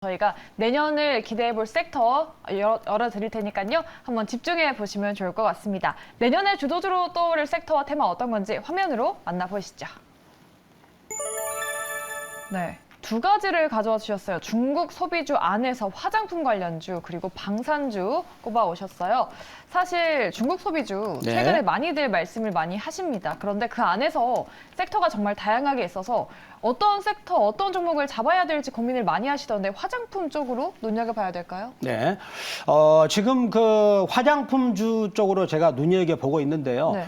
저희가 내년을 기대해 볼 섹터 열어드릴 테니까요. 한번 집중해 보시면 좋을 것 같습니다. 내년에 주도주로 떠오를 섹터와 테마 어떤 건지 화면으로 만나보시죠. 네. 두 가지를 가져와 주셨어요. 중국 소비주 안에서 화장품 관련주 그리고 방산주 꼽아 오셨어요. 사실 중국 소비주 네. 최근에 많이들 말씀을 많이 하십니다. 그런데 그 안에서 섹터가 정말 다양하게 있어서 어떤 섹터, 어떤 종목을 잡아야 될지 고민을 많이 하시던데 화장품 쪽으로 눈여겨봐야 될까요? 네. 지금 그 화장품주 쪽으로 제가 눈여겨보고 있는데요. 네.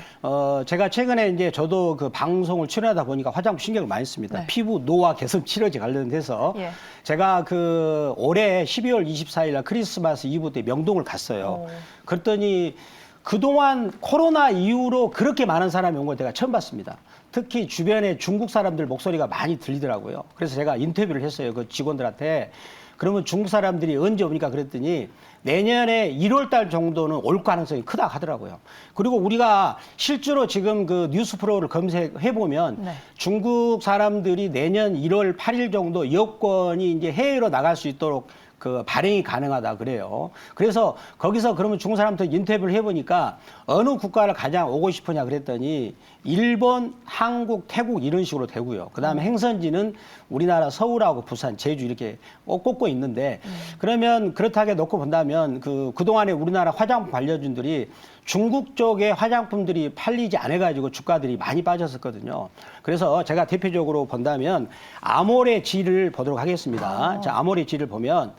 제가 최근에 이제 저도 그 방송을 출연하다 보니까 화장품 신경을 많이 씁니다. 네. 피부 노화 개선 치료제 관련돼서 예. 제가 그 올해 12월 24일 날 크리스마스 이브 때 명동을 갔어요. 그랬더니 그동안 코로나 이후로 그렇게 많은 사람이 온 걸 제가 처음 봤습니다. 특히 주변에 중국 사람들 목소리가 많이 들리더라고요. 그래서 제가 인터뷰를 했어요. 그 직원들한테. 그러면 중국 사람들이 언제 오니까 그랬더니 내년에 1월 달 정도는 올 가능성이 크다 하더라고요. 그리고 우리가 실제로 지금 그 뉴스 프로를 검색해 보면 네. 중국 사람들이 내년 1월 8일 정도 여권이 이제 해외로 나갈 수 있도록 그 발행이 가능하다 그래요. 그래서 거기서 그러면 중국 사람들 인터뷰를 해보니까 어느 국가를 가장 오고 싶으냐 그랬더니 일본, 한국, 태국 이런 식으로 되고요. 그다음에 행선지는 우리나라 서울하고 부산, 제주 이렇게 꼽고 있는데 그러면 그렇다게 놓고 본다면 그동안에 우리나라 화장품 관련주들이 중국 쪽에 화장품들이 팔리지 않아가지고 주가들이 많이 빠졌었거든요. 그래서 제가 대표적으로 본다면 아모레 G를 보도록 하겠습니다. 자, 아모레 G를 보면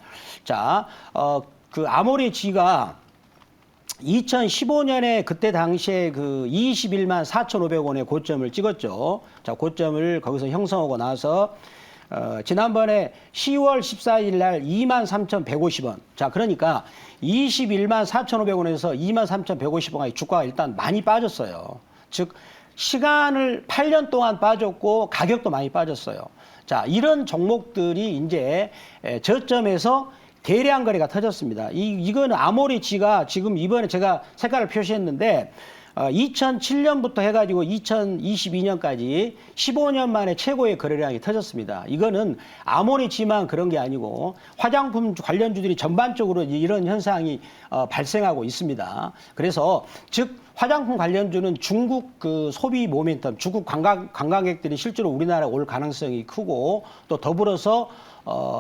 자, 그 아모레 G가 2015년에 그때 당시에 그 21만 4,500원의 고점을 찍었죠. 자, 고점을 거기서 형성하고 나서 지난번에 10월 14일 날 23,150원. 자, 그러니까 21만 4,500원에서 23,150원까지 주가가 일단 많이 빠졌어요. 즉, 시간을 8년 동안 빠졌고 가격도 많이 빠졌어요. 자, 이런 종목들이 이제 저점에서 대량 거래가 터졌습니다. 이거는 아모레 G가 지금 이번에 제가 색깔을 표시했는데 2007년부터 해가지고 2022년까지 15년 만에 최고의 거래량이 터졌습니다. 이거는 아모레 G만 그런 게 아니고 화장품 관련주들이 전반적으로 이런 현상이 발생하고 있습니다. 그래서 즉 화장품 관련주는 중국 그 소비 모멘텀, 중국 관광객들이 실제로 우리나라에 올 가능성이 크고 또 더불어서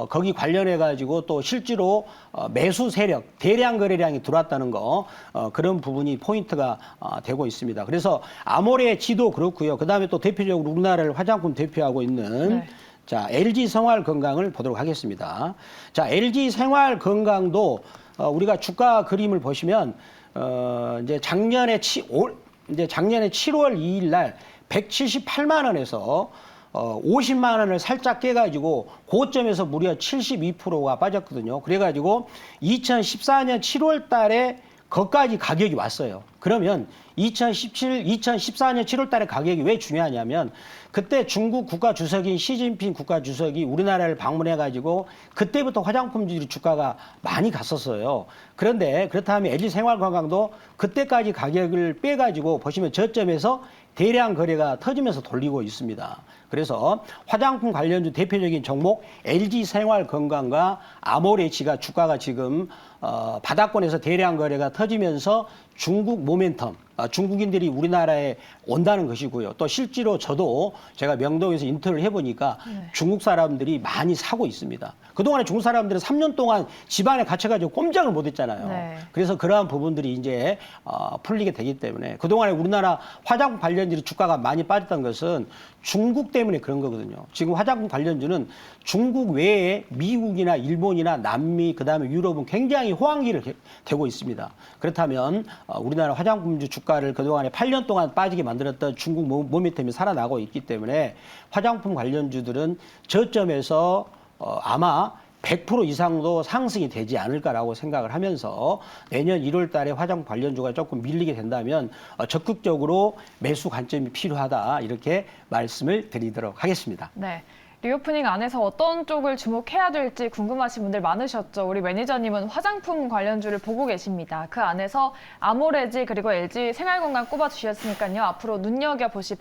거기 관련해 가지고 또 실제로 매수 세력, 대량 거래량이 들어왔다는 거 그런 부분이 포인트가 되고 있습니다. 그래서 아모레 G도 그렇고요. 그다음에 또 대표적으로 우리나라를 화장품 대표하고 있는 네. 자, LG 생활 건강을 보도록 하겠습니다. 자, LG 생활 건강도 우리가 주가 그림을 보시면 이제 작년에 7월 2일 날 178만 원에서 50만 원을 살짝 깨가지고 고점에서 무려 72%가 빠졌거든요. 그래가지고 2014년 7월 달에 거기까지 가격이 왔어요. 그러면 2014년 7월 달에 가격이 왜 중요하냐면 그때 중국 국가주석인 시진핑 국가주석이 우리나라를 방문해가지고 그때부터 화장품주들이 주가가 많이 갔었어요. 그런데 그렇다면 LG생활건강도 그때까지 가격을 빼가지고 보시면 저점에서 대량 거래가 터지면서 돌리고 있습니다. 그래서 화장품 관련주 대표적인 종목 LG생활건강과 아모레 G가 주가가 지금 바닥권에서 대량 거래가 터지면서 중국 모멘텀, 중국인들이 우리나라에 온다는 것이고요. 또 실제로 저도 제가 명동에서 인터뷰를 해보니까 중국 사람들이 많이 사고 있습니다. 그동안에 중국 사람들은 3년 동안 집안에 갇혀가지고 꼼짝을 못했잖아요. 네. 그래서 그러한 부분들이 이제 풀리게 되기 때문에 그동안에 우리나라 화장품 관련주의 주가가 많이 빠졌던 것은 중국 때문에 그런 거거든요. 지금 화장품 관련주는 중국 외에 미국이나 일본이나 남미 그다음에 유럽은 굉장히 호황기를 되고 있습니다. 그렇다면 우리나라 화장품주 주가를 그동안에 8년 동안 빠지게 만들었던 중국 모멘텀이 살아나고 있기 때문에 화장품 관련주들은 저점에서 아마 100% 이상도 상승이 되지 않을까라고 생각을 하면서 내년 1월 달에 화장품 관련주가 조금 밀리게 된다면 적극적으로 매수 관점이 필요하다 이렇게 말씀을 드리도록 하겠습니다. 네. 리오프닝 안에서 어떤 쪽을 주목해야 될지 궁금하신 분들 많으셨죠. 우리 매니저님은 화장품 관련주를 보고 계십니다. 그 안에서 아모레 G 그리고 LG 생활건강 꼽아주셨으니까요. 앞으로 눈여겨보시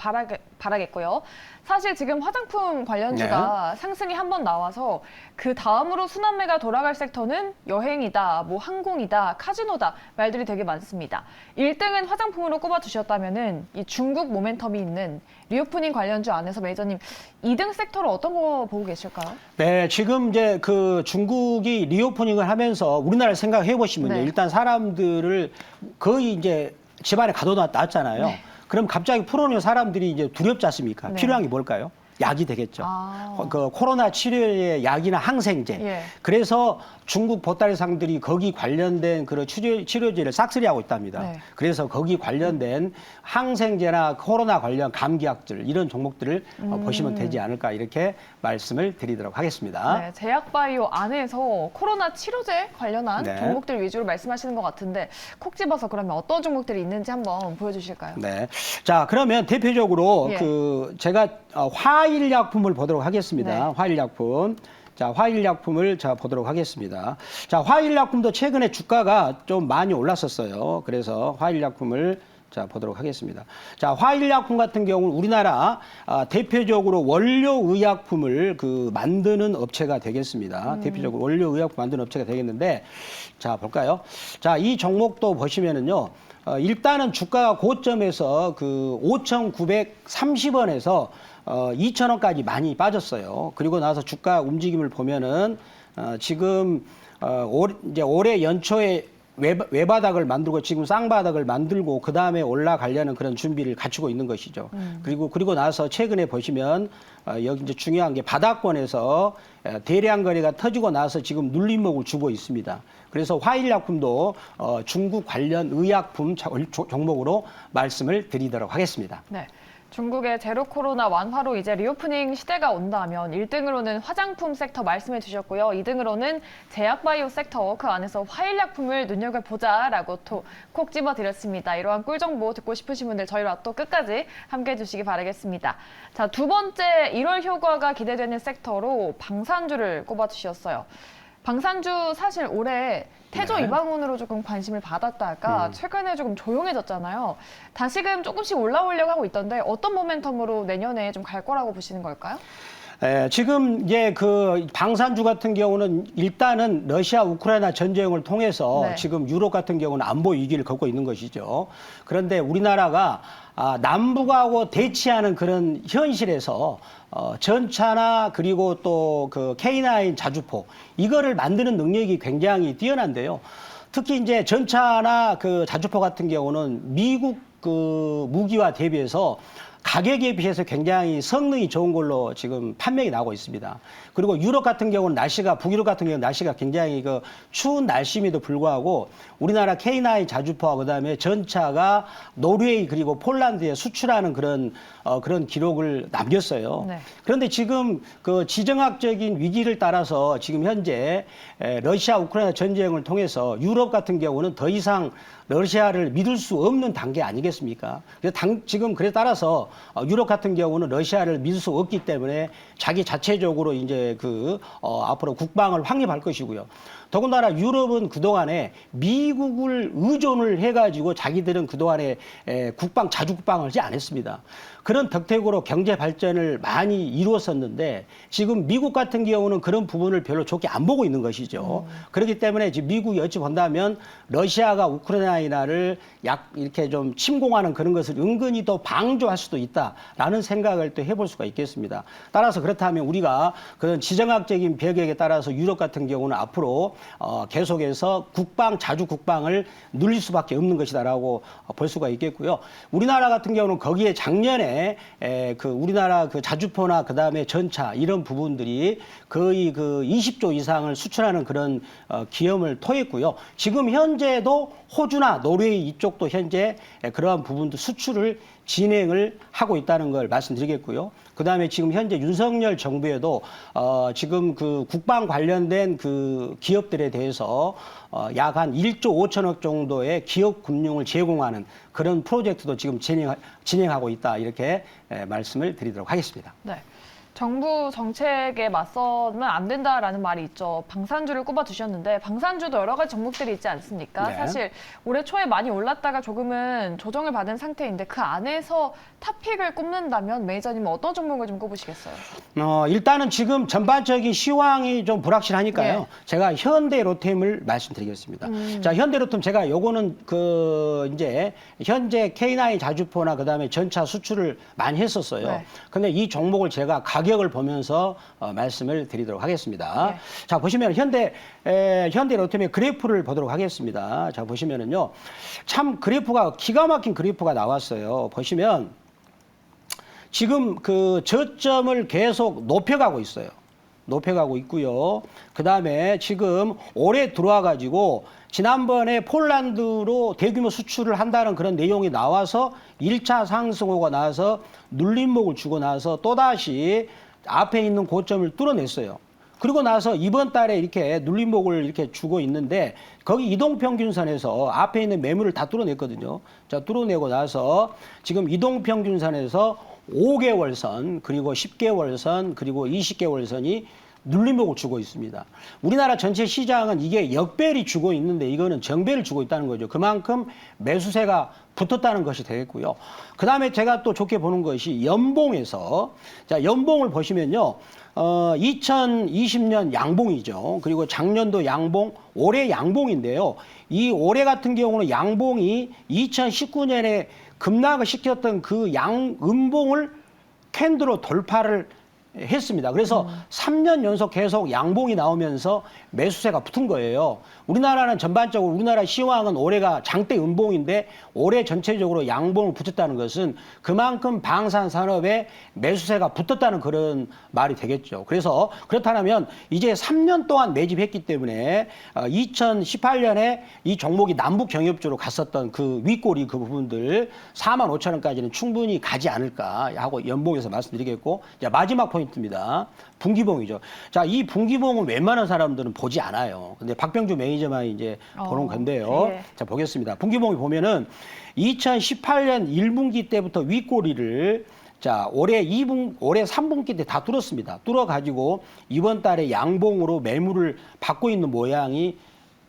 바라겠고요. 사실 지금 화장품 관련주가 상승이 한 번 나와서 그 다음으로 순환매가 돌아갈 섹터는 여행이다, 뭐 항공이다, 카지노다 말들이 되게 많습니다. 1등은 화장품으로 꼽아주셨다면은 이 중국 모멘텀이 있는 리오프닝 관련주 안에서 매니저님 2등 섹터로 어떤 거 보고 계실까요? 네, 지금 이제 그 중국이 리오프닝을 하면서 우리나라를 생각해 보시면요. 네. 일단 사람들을 거의 이제 집안에 가둬놨잖아요. 네. 그럼 갑자기 풀어놓은 사람들이 이제 두렵지 않습니까? 네. 필요한 게 뭘까요? 약이 되겠죠. 아. 그 코로나 치료의 약이나 항생제. 예. 그래서 중국 보따리상들이 거기 관련된 그런 치료제를 싹쓸이하고 있답니다. 네. 그래서 거기 관련된 항생제나 코로나 관련 감기약들 이런 종목들을 보시면 되지 않을까 이렇게 말씀을 드리도록 하겠습니다. 네, 제약바이오 안에서 코로나 치료제 관련한 네. 종목들 위주로 말씀하시는 것 같은데 콕 집어서 그러면 어떤 종목들이 있는지 한번 보여주실까요? 네. 자, 그러면 대표적으로 예. 그 제가 화일약품을 보도록 하겠습니다. 네. 화일약품. 자, 화일약품을 자 보도록 하겠습니다. 자, 화일약품도 최근에 주가가 좀 많이 올랐었어요. 그래서 화일약품을 자 보도록 하겠습니다. 자, 화일약품 같은 경우는 우리나라 대표적으로 원료의약품을 그 만드는 업체가 되겠습니다. 대표적으로 원료의약품 만드는 업체가 되겠는데, 자 볼까요? 자, 이 종목도 보시면은요. 일단은 주가가 고점에서 그 5,930원에서 2,000원까지 많이 빠졌어요. 그리고 나서 주가 움직임을 보면은 지금 이제 올해 연초에 외바닥을 만들고 지금 쌍바닥을 만들고 그 다음에 올라가려는 그런 준비를 갖추고 있는 것이죠. 그리고 나서 최근에 보시면 여기 이제 중요한 게 바닥권에서 대량 거래가 터지고 나서 지금 눌림목을 주고 있습니다. 그래서 화일약품도 중국 관련 의약품 종목으로 말씀을 드리도록 하겠습니다. 네. 중국의 제로 코로나 완화로 이제 리오프닝 시대가 온다면 1등으로는 화장품 섹터 말씀해 주셨고요. 2등으로는 제약바이오 섹터, 그 안에서 화일약품을 눈여겨보자라고 또 콕 집어드렸습니다. 이러한 꿀정보 듣고 싶으신 분들 저희와 또 끝까지 함께해 주시기 바라겠습니다. 자, 두 번째 1월 효과가 기대되는 섹터로 방산주를 꼽아주셨어요. 방산주 사실 올해 태조 네. 이방원으로 조금 관심을 받았다가 최근에 조금 조용해졌잖아요. 다시금 조금씩 올라오려고 하고 있던데 어떤 모멘텀으로 내년에 좀 갈 거라고 보시는 걸까요? 지금 이제 그 방산주 같은 경우는 일단은 러시아 우크라이나 전쟁을 통해서 네. 지금 유럽 같은 경우는 안보 위기를 겪고 있는 것이죠. 그런데 우리나라가 남북하고 대치하는 그런 현실에서 전차나 그리고 또 그 K9 자주포 이거를 만드는 능력이 굉장히 뛰어난데요. 특히 이제 전차나 그 자주포 같은 경우는 미국 그 무기와 대비해서 가격에 비해서 굉장히 성능이 좋은 걸로 지금 판명이 나오고 있습니다. 그리고 유럽 같은 경우는 북유럽 같은 경우는 날씨가 굉장히 그 추운 날씨임에도 불구하고 우리나라 K9 자주포와 그다음에 전차가 노르웨이 그리고 폴란드에 수출하는 그런 기록을 남겼어요. 네. 그런데 지금 그 지정학적인 위기를 따라서 지금 현재 러시아 우크라이나 전쟁을 통해서 유럽 같은 경우는 더 이상 러시아를 믿을 수 없는 단계 아니겠습니까? 지금 그래 따라서 유럽 같은 경우는 러시아를 믿을 수 없기 때문에 자기 자체적으로 이제 앞으로 국방을 확립할 것이고요. 더군다나 유럽은 그동안에 미국을 의존을 해가지고 자기들은 그동안에 자주 국방을 하지 않았습니다. 그런 덕택으로 경제 발전을 많이 이루었었는데 지금 미국 같은 경우는 그런 부분을 별로 좋게 안 보고 있는 것이죠. 그렇기 때문에 지금 미국이 어찌 본다면 러시아가 우크라이나를 이렇게 좀 침공하는 그런 것을 은근히 더 방조할 수도 있다라는 생각을 또 해볼 수가 있겠습니다. 따라서 그렇다면 우리가 그런 지정학적인 배경에 따라서 유럽 같은 경우는 앞으로 계속해서 자주 국방을 늘릴 수밖에 없는 것이다라고 볼 수가 있겠고요. 우리나라 같은 경우는 거기에 작년에 우리나라 그 자주포나 그 다음에 전차 이런 부분들이 거의 그 20조 이상을 수출하는 그런 기염을 토했고요. 지금 현재도 호주나 노르웨이 이쪽도 현재 그러한 부분도 수출을 진행을 하고 있다는 걸 말씀드리겠고요. 그다음에 지금 현재 윤석열 정부에도 지금 그 국방 관련된 그 기업들에 대해서 약 한 1조 5천억 정도의 기업 금융을 제공하는 그런 프로젝트도 지금 진행하고 있다 이렇게 말씀을 드리도록 하겠습니다. 네. 정부 정책에 맞서면 안 된다라는 말이 있죠. 방산주를 꼽아주셨는데 방산주도 여러 가지 종목들이 있지 않습니까? 네. 사실 올해 초에 많이 올랐다가 조금은 조정을 받은 상태인데 그 안에서 탑픽을 꼽는다면 매니저님은 어떤 종목을 좀 꼽으시겠어요? 일단은 지금 전반적인 시황이 좀 불확실하니까요. 네. 제가 현대로템을 말씀드리겠습니다. 자, 현대로템 제가 요거는 이제 현재 K9 자주포나 그다음에 전차 수출을 많이 했었어요. 네. 근데 이 종목을 제가 가격을 보면서 말씀을 드리도록 하겠습니다. 네. 자, 보시면 현대로템의 그래프를 보도록 하겠습니다. 자, 보시면은요. 참 그래프가 기가 막힌 그래프가 나왔어요. 보시면 지금 그 저점을 계속 높여가고 있어요. 높여가고 있고요. 그 다음에 지금 올해 들어와 가지고 지난번에 폴란드로 대규모 수출을 한다는 그런 내용이 나와서 1차 상승호가 나와서 눌림목을 주고 나서 또다시 앞에 있는 고점을 뚫어냈어요. 그리고 나서 이번 달에 이렇게 눌림목을 이렇게 주고 있는데 거기 이동평균선에서 앞에 있는 매물을 다 뚫어냈거든요. 자, 뚫어내고 나서 지금 이동평균선에서 5개월 선, 그리고 10개월 선, 그리고 20개월 선이 눌림목을 주고 있습니다. 우리나라 전체 시장은 이게 역배를 주고 있는데 이거는 정배를 주고 있다는 거죠. 그만큼 매수세가 붙었다는 것이 되겠고요. 그 다음에 제가 또 좋게 보는 것이 연봉에서, 자, 연봉을 보시면요. 2020년 양봉이죠. 그리고 작년도 양봉, 올해 양봉인데요. 이 올해 같은 경우는 양봉이 2019년에 급락을 시켰던 그 음봉을 캔들로 돌파를 했습니다. 그래서 3년 연속 계속 양봉이 나오면서 매수세가 붙은 거예요. 우리나라는 전반적으로 우리나라 시황은 올해가 장대 음봉인데 올해 전체적으로 양봉을 붙였다는 것은 그만큼 방산 산업에 매수세가 붙었다는 그런 말이 되겠죠. 그래서 그렇다면 이제 3년 동안 매집했기 때문에 2018년에 이 종목이 남북 경협주로 갔었던 그 윗꼬리 그 부분들 45,000원까지는 충분히 가지 않을까 하고 연봉에서 말씀드리겠고, 자, 마지막 포인트입니다. 분기봉이죠. 자, 이 분기봉은 웬만한 사람들은 보지 않아요. 근데 박병주 매니저만 이제 보는 건데요. 예. 자, 보겠습니다. 분기봉이 보면은 2018년 1분기 때부터 윗꼬리를 자, 올해 3분기 때 다 뚫었습니다. 뚫어가지고 이번 달에 양봉으로 매물을 받고 있는 모양이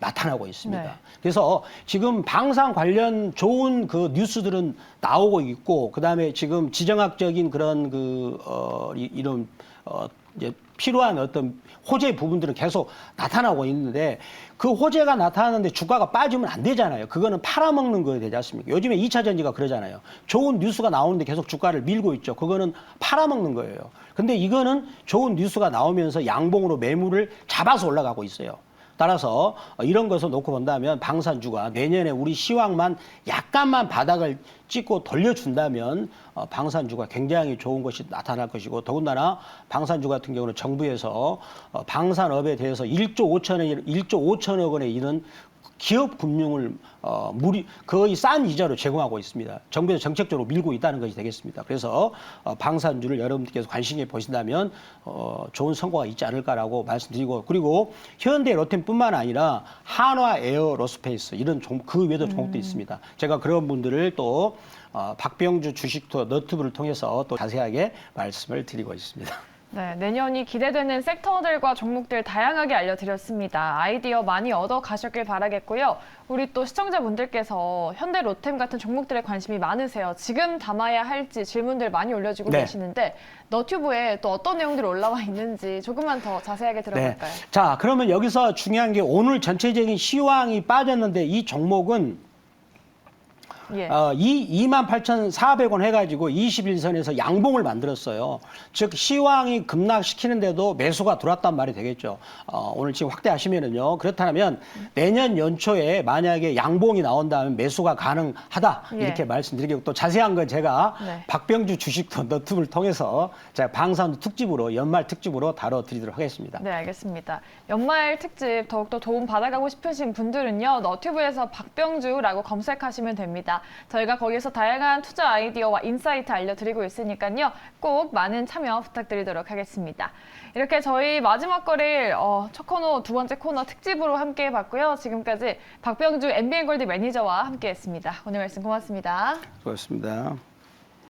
나타나고 있습니다. 네. 그래서 지금 방산 관련 좋은 그 뉴스들은 나오고 있고, 그 다음에 지금 지정학적인 그런 이런 이제 필요한 어떤 호재 부분들은 계속 나타나고 있는데 그 호재가 나타나는데 주가가 빠지면 안 되잖아요. 그거는 팔아먹는 거에 되지 않습니까? 요즘에 2차 전지가 그러잖아요. 좋은 뉴스가 나오는데 계속 주가를 밀고 있죠. 그거는 팔아먹는 거예요. 근데 이거는 좋은 뉴스가 나오면서 양봉으로 매물을 잡아서 올라가고 있어요. 따라서 이런 것을 놓고 본다면 방산주가 내년에 우리 시황만 약간만 바닥을 찍고 돌려준다면 방산주가 굉장히 좋은 것이 나타날 것이고, 더군다나 방산주 같은 경우는 정부에서 방산업에 대해서 1조 5천억 원에 이른 기업 금융을 거의 싼 이자로 제공하고 있습니다. 정부에서 정책적으로 밀고 있다는 것이 되겠습니다. 그래서 방산주를 여러분들께서 관심있게 보신다면 좋은 성과가 있지 않을까라고 말씀드리고, 그리고 현대 로템뿐만 아니라 한화 에어로스페이스 이런 그 외에도 종목도 있습니다. 제가 그런 분들을 또 박병주 주식투어 너튜브를 통해서 또 자세하게 말씀을 드리고 있습니다. 네, 내년이 기대되는 섹터들과 종목들 다양하게 알려드렸습니다. 아이디어 많이 얻어 가셨길 바라겠고요. 우리 또 시청자분들께서 현대 로템 같은 종목들에 관심이 많으세요. 지금 담아야 할지 질문들 많이 올려주고 네. 계시는데 너튜브에 또 어떤 내용들이 올라와 있는지 조금만 더 자세하게 들어볼까요? 네. 자, 그러면 여기서 중요한 게 오늘 전체적인 시황이 빠졌는데 이 종목은 예. 28,400원 해가지고 21선에서 양봉을 만들었어요. 즉 시황이 급락시키는데도 매수가 들어왔단 말이 되겠죠. 오늘 지금 확대하시면은요. 그렇다면 내년 연초에 만약에 양봉이 나온다면 매수가 가능하다 예. 이렇게 말씀드리겠고, 또 자세한 건 제가 네. 박병주 주식도 너튜브를 통해서 제가 방산 특집으로 연말 특집으로 다뤄드리도록 하겠습니다. 네, 알겠습니다. 연말 특집 더욱더 도움 받아가고 싶으신 분들은요. 너튜브에서 박병주라고 검색하시면 됩니다. 저희가 거기서 다양한 투자 아이디어와 인사이트 알려드리고 있으니까요. 꼭 많은 참여 부탁드리도록 하겠습니다. 이렇게 저희 마지막 거를 첫 코너, 두 번째 코너 특집으로 함께 해봤고요. 지금까지 박병주 MBN골드 매니저와 함께했습니다. 오늘 말씀 고맙습니다. 고맙습니다.